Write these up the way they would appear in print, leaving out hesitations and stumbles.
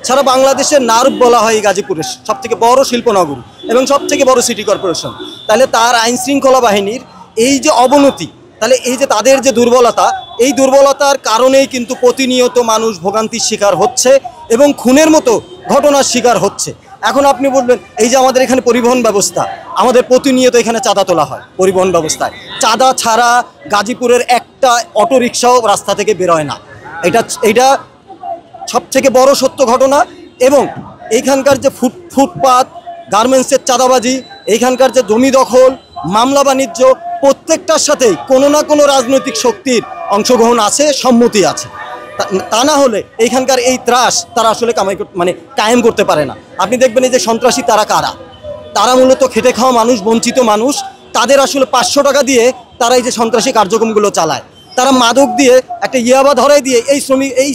সারা বাংলাদেশের নার্ভ বলা হয় গাজীপুরের সবথেকে বড় শিল্পনগরী এবং সবথেকে বড় সিটি কর্পোরেশন। তাহলে তার আইন শৃঙ্খলা বাহিনীর এই যে অবনতি, তাহলে এই যে তাদের যে দুর্বলতা, এই দুর্বলতার কারণেই কিন্তু প্রতিনিয়ত মানুষ ভোগান্তির শিকার হচ্ছে এবং খুনের মতো ঘটনার শিকার হচ্ছে। এখন আপনি বলবেন এই যে আমাদের এখানে পরিবহন ব্যবস্থা, আমাদের প্রতিনিয়ত এখানে চাঁদা তোলা হয় পরিবহন ব্যবস্থায়। চাঁদা ছাড়া গাজীপুরের একটা অটোরিকশাও রাস্তা থেকে বেরোয় না। এটা সবথেকে বড় সত্য ঘটনা। এবং এইখানকার যে ফুটপাত, গার্মেন্টসের চাঁদাবাজি, এইখানকার যে জমি দখল, মামলা বাণিজ্য, প্রত্যেকটার সাথেই কোনো না কোনো রাজনৈতিক শক্তির অংশগ্রহণ আছে, সম্মতি আছে। তা না হলে এইখানকার এই ত্রাস তারা আসলে কায়েম করতে পারে না। আপনি দেখবেন এই যে সন্ত্রাসী তারা কারা, তারা মূলত খেটে খাওয়া মানুষ, বঞ্চিত মানুষ। তাদের আসলে 500 টাকা দিয়ে তারা এই যে সন্ত্রাসী কার্যক্রমগুলো চালায়। তারা মাদক দিয়ে একটা ইয়াবা ধরাই দিয়ে এই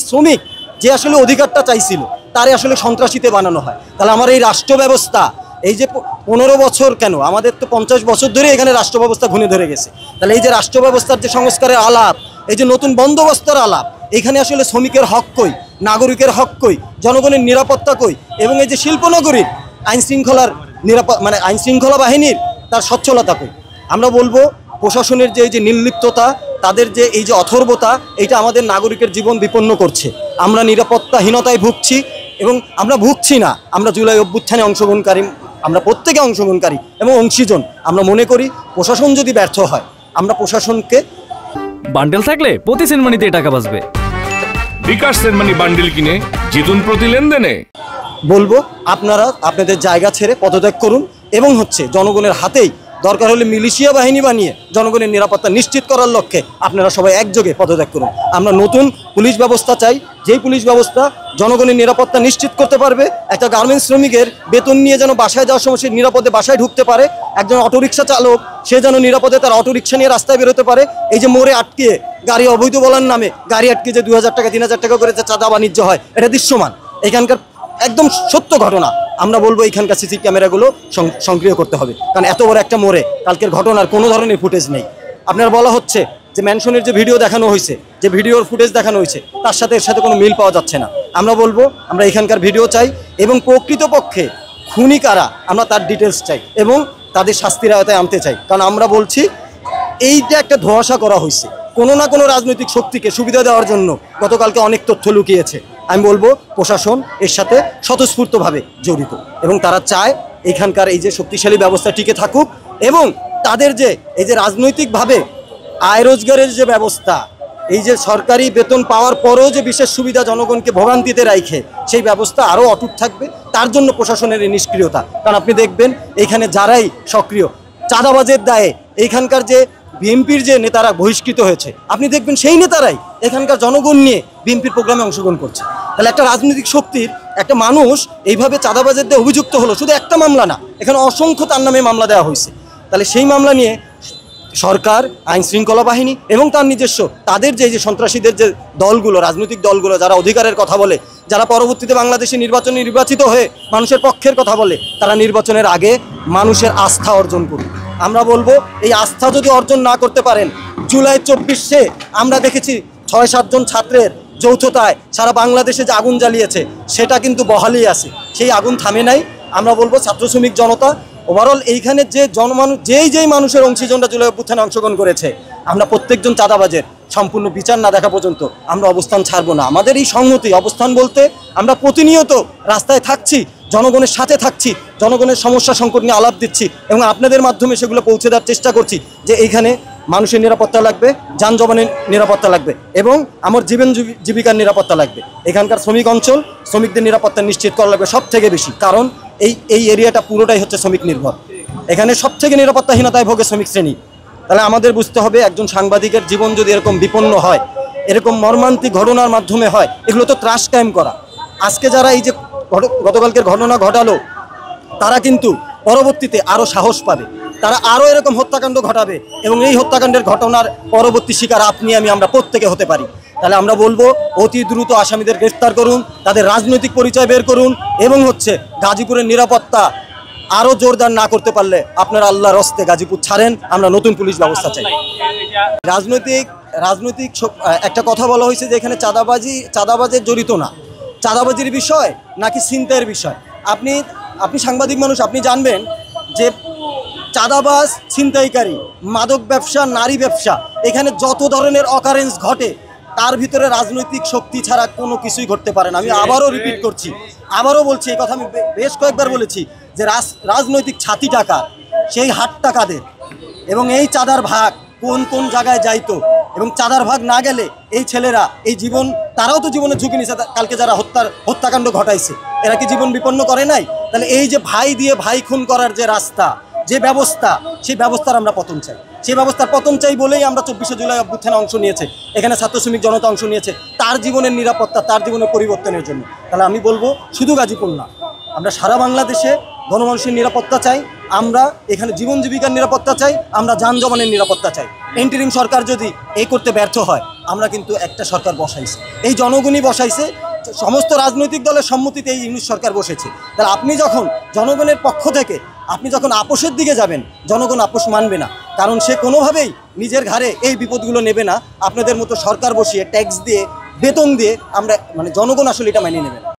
শ্রমিক যে আসলে অধিকারটা চাইছিল তারে আসলে সন্ত্রাসীতে বানানো হয়। তাহলে আমার এই রাষ্ট্র ব্যবস্থা, এই যে 15 বছর কেন, আমাদের তো 50 বছর ধরে এখানে রাষ্ট্র ব্যবস্থা ঘুরে ধরে গেছে। তাহলে এই যে রাষ্ট্র ব্যবস্থার যে সংস্কারের আলাপ, এই যে নতুন বন্দোবস্তের আলাপ, এখানে আসলে শ্রমিকের হক কই, নাগরিকের হক কই, জনগণের নিরাপত্তা কই, এবং এই যে শিল্পনগরীর আইন শৃঙ্খলা বাহিনীর তার সচ্ছলতা কই। আমরা বলবো প্রশাসনের যে এই যে নির্লিপ্ততা, তাদের যে এই যে অথর্বতা, এইটা আমাদের নাগরিকের জীবন বিপন্ন করছে। আমরা নিরাপত্তাহীনতায় ভুগছি এবং আমরা ভুগছি না, আমরা জুলাই অভ্যুত্থানে অংশগ্রহণকারী, আমরা প্রত্যেকে অংশগ্রহণকারী এবং অংশীজন। আমরা মনে করি প্রশাসন যদি ব্যর্থ হয়, আমরা প্রশাসনকে বান্ডেল থাকলে প্রতি সেনমানিতে টাকা বাঁচবে। বিকাশ সেনমানি বান্ডেল কিনে জিতুন প্রতি লেনদেনে। বলবো আপনারা আপনাদের জায়গা ছেড়ে পদত্যাগ করুন এবং জনগণের হাতেই দরকার হলে মিলিশিয়া বাহিনী বানিয়ে জনগণের নিরাপত্তা নিশ্চিত করার লক্ষ্যে আপনারা সবাই একযোগে পদত্যাগ করুন। আমরা নতুন পুলিশ ব্যবস্থা চাই, যেই পুলিশ ব্যবস্থা জনগণের নিরাপত্তা নিশ্চিত করতে পারবে। একটা গার্মেন্টস শ্রমিকের বেতন নিয়ে যেন বাসায় যাওয়ার সময় সে নিরাপদে বাসায় ঢুকতে পারে, একজন অটোরিকশা চালক সে যেন নিরাপদে তার অটোরিকশা নিয়ে রাস্তায় বেরোতে পারে। এই যে মোড়ে আটকে গাড়ি অবৈধ বলার নামে গাড়ি আটকে যে 2000 টাকা 3000 টাকা করে চাঁদা বাণিজ্য হয়, এটা দৃশ্যমান, এখানকার একদম সত্য ঘটনা। আমরা বলবো এখানকার সিসি ক্যামেরাগুলো সক্রিয় করতে হবে, কারণ এত বড় একটা মোড়ে কালকের ঘটনার কোনো ধরনের ফুটেজ নেই। আপনার বলা হচ্ছে যে ম্যানশনের যে ভিডিও দেখানো হয়েছে, যে ভিডিওর ফুটেজ দেখানো হয়েছে, তার সাথে এর সাথে কোনো মিল পাওয়া যাচ্ছে না। আমরা বলবো আমরা এখানকার ভিডিও চাই এবং প্রকৃতপক্ষে খুনি কারা আমরা তার ডিটেলস চাই এবং তাদের শাস্তির আওতায় আনতে চাই। কারণ আমরা বলছি এইটা একটা ধোঁয়াশা করা হয়েছে, কোনো না কোনো রাজনৈতিক শক্তিকে সুবিধা দেওয়ার জন্য গতকালকে অনেক তথ্য লুকিয়েছে। আমি বলবো প্রশাসন এর সাথে স্বতঃস্ফূর্তভাবে জড়িত এবং তারা চায় এখানকার এই যে শক্তিশালী ব্যবস্থা টিকে থাকুক এবং তাদের যে এই যে রাজনৈতিকভাবে আয় রোজগারের যে ব্যবস্থা, এই যে সরকারি বেতন পাওয়ার পরেও যে বিশেষ সুবিধা জনগণকে ভোগান্তিতে রাখে, সেই ব্যবস্থা আরও অটুট থাকবে। তার জন্য প্রশাসনের এই নিষ্ক্রিয়তা। কারণ আপনি দেখবেন এইখানে যারাই সক্রিয় চাঁদাবাজের দায়ে এইখানকার যে বিএনপির যে নেতারা বহিষ্কৃত হয়েছে, আপনি দেখবেন সেই নেতারাই এখানকার জনগণ নিয়ে বিএনপির প্রোগ্রামে অংশগ্রহণ করছে। তাহলে একটা রাজনৈতিক শক্তির একটা মানুষ এইভাবে চাঁদাবাজের দিয়ে অভিযুক্ত হলো, শুধু একটা মামলা না, এখানে অসংখ্য তার নামে মামলা দেওয়া হয়েছে। তাহলে সেই মামলা নিয়ে সরকার, আইন শৃঙ্খলা বাহিনী এবং তার নিজস্ব তাদের যে সন্ত্রাসীদের যে দলগুলো, রাজনৈতিক দলগুলো যারা অধিকারের কথা বলে, যারা পরবর্তীতে বাংলাদেশে নির্বাচিত হয়ে মানুষের পক্ষের কথা বলে, তারা নির্বাচনের আগে মানুষের আস্থা অর্জন করুন। আমরা বলবো এই আস্থা যদি অর্জন না করতে পারেন, জুলাই 24-এ আমরা দেখেছি 6-7 জন ছাত্রের যৌথতায় সারা বাংলাদেশে যে আগুন জ্বালিয়েছে সেটা কিন্তু বহালই আছে, সেই আগুন থামে নাই। আমরা বলবো ছাত্র শ্রমিক জনতা ওভারঅল এইখানে যে জনমানুষ যেই মানুষের অংশীজনরা জুলাই অভ্যুত্থানে অংশগ্রহণ করেছে, আমরা প্রত্যেকজন চাঁদাবাজের সম্পূর্ণ বিচার না দেখা পর্যন্ত আমরা অবস্থান ছাড়বো না। আমাদের এই সংহতি অবস্থান বলতে আমরা প্রতিনিয়ত রাস্তায় থাকছি, জনগণের সাথে থাকছি, জনগণের সমস্যা সংকট নিয়ে আলাপ দিচ্ছি এবং আপনাদের মাধ্যমে সেগুলো পৌঁছে দেওয়ার চেষ্টা করছি যে এইখানে মানুষের নিরাপত্তা লাগবে, যানজবানের নিরাপত্তা লাগবে এবং আমার জীবিকার নিরাপত্তা লাগবে। এখানকার শ্রমিক অঞ্চল, শ্রমিকদের নিরাপত্তা নিশ্চিত করা লাগবে সব থেকে বেশি, কারণ এই এরিয়াটা পুরোটাই হচ্ছে শ্রমিক নির্ভর। এখানে সব থেকে নিরাপত্তাহীনতায় ভোগে শ্রমিক শ্রেণী। তাহলে আমাদের বুঝতে হবে একজন সাংবাদিকের জীবন যদি এরকম বিপন্ন হয়, এরকম মর্মান্তিক ঘটনার মাধ্যমে হয়, এগুলো তো ত্রাস কায়েম করা। আজকে যারা এই যে গতকালকের ঘটনা ঘটালো, তারা কিন্তু পরবর্তীতে আরও সাহস পাবে, তারা আরও এরকম হত্যাকাণ্ড ঘটাবে এবং এই হত্যাকাণ্ডের ঘটনার পরবর্তী শিকার আপনি আমরা প্রত্যেকে হতে পারি। তাহলে আমরা বলবো অতি দ্রুত আসামিদের গ্রেফতার করুন, তাদের রাজনৈতিক পরিচয় বের করুন এবং গাজীপুরের নিরাপত্তা আরও জোরদার না করতে পারলে আপনারা আল্লাহর হস্তে গাজীপুর ছাড়েন। আমরা নতুন পুলিশ ব্যবস্থা চাই। রাজনৈতিক একটা কথা বলা হয়েছে যে এখানে চাঁদাবাজের জড়িত না, চাঁদাবাজির বিষয় নাকি ছিনতাইয়ের বিষয়? আপনি আপনি সাংবাদিক মানুষ, আপনি জানবেন যে চাঁদাবাজ, ছিনতাইকারী, মাদক ব্যবসা, নারী ব্যবসা, এখানে যত ধরনের অকারেন্স ঘটে তার ভিতরে রাজনৈতিক শক্তি ছাড়া কোনো কিছুই ঘটতে পারে না। আমি আবারও রিপিট করছি, আবারও বলছি, এই কথা আমি বেশ কয়েকবার বলেছি যে রাজনৈতিক ছাতি টাকা, সেই হাতটা কাদের এবং এই চাঁদার ভাগ কোন কোন জায়গায় যাইতো, এবং চাঁদার ভাগ না গেলে এই ছেলেরা এই জীবন, তারাও তো জীবনের ঝুঁকি নিছে। কালকে যারা হত্যাকাণ্ড ঘটাইছে এরা কি জীবন বিপন্ন করে নাই? তাহলে এই যে ভাই দিয়ে ভাই খুন করার যে রাস্তা, যে ব্যবস্থা, সেই ব্যবস্থার আমরা পতন চাই। সেই ব্যবস্থার পতন চাই বলেই আমরা 24শে জুলাই অভ্যুত্থানে অংশ নিয়েছে, এখানে ছাত্র শ্রমিক জনতা অংশ নিয়েছে তার জীবনের নিরাপত্তা, তার জীবনের পরিবর্তনের জন্য। তাহলে আমি বলবো শুধু গাজীপুর না, আমরা সারা বাংলাদেশে গণমানুষের নিরাপত্তা চাই, আমরা এখানে জীবন জীবিকার নিরাপত্তা চাই, আমরা যানজমানের নিরাপত্তা চাই। ইন্টারিম সরকার যদি এই করতে ব্যর্থ হয়, আমরা কিন্তু একটা সরকার বসাইছি, এই জনগণই বসাইছে, সমস্ত রাজনৈতিক দলের সম্মতিতে এই ইউনিট সরকার বসেছে। তাহলে আপনি যখন জনগণের পক্ষ থেকে আপনি যখন আপোষের দিকে যাবেন, জনগণ আপোষ মানবে না, কারণ সে কোনোভাবেই নিজের ঘাড়ে এই বিপদগুলো নেবে না। আপনাদের মতো সরকার বসিয়ে ট্যাক্স দিয়ে, বেতন দিয়ে আমরা জনগণ আসলে এটা মেনে নেবে না।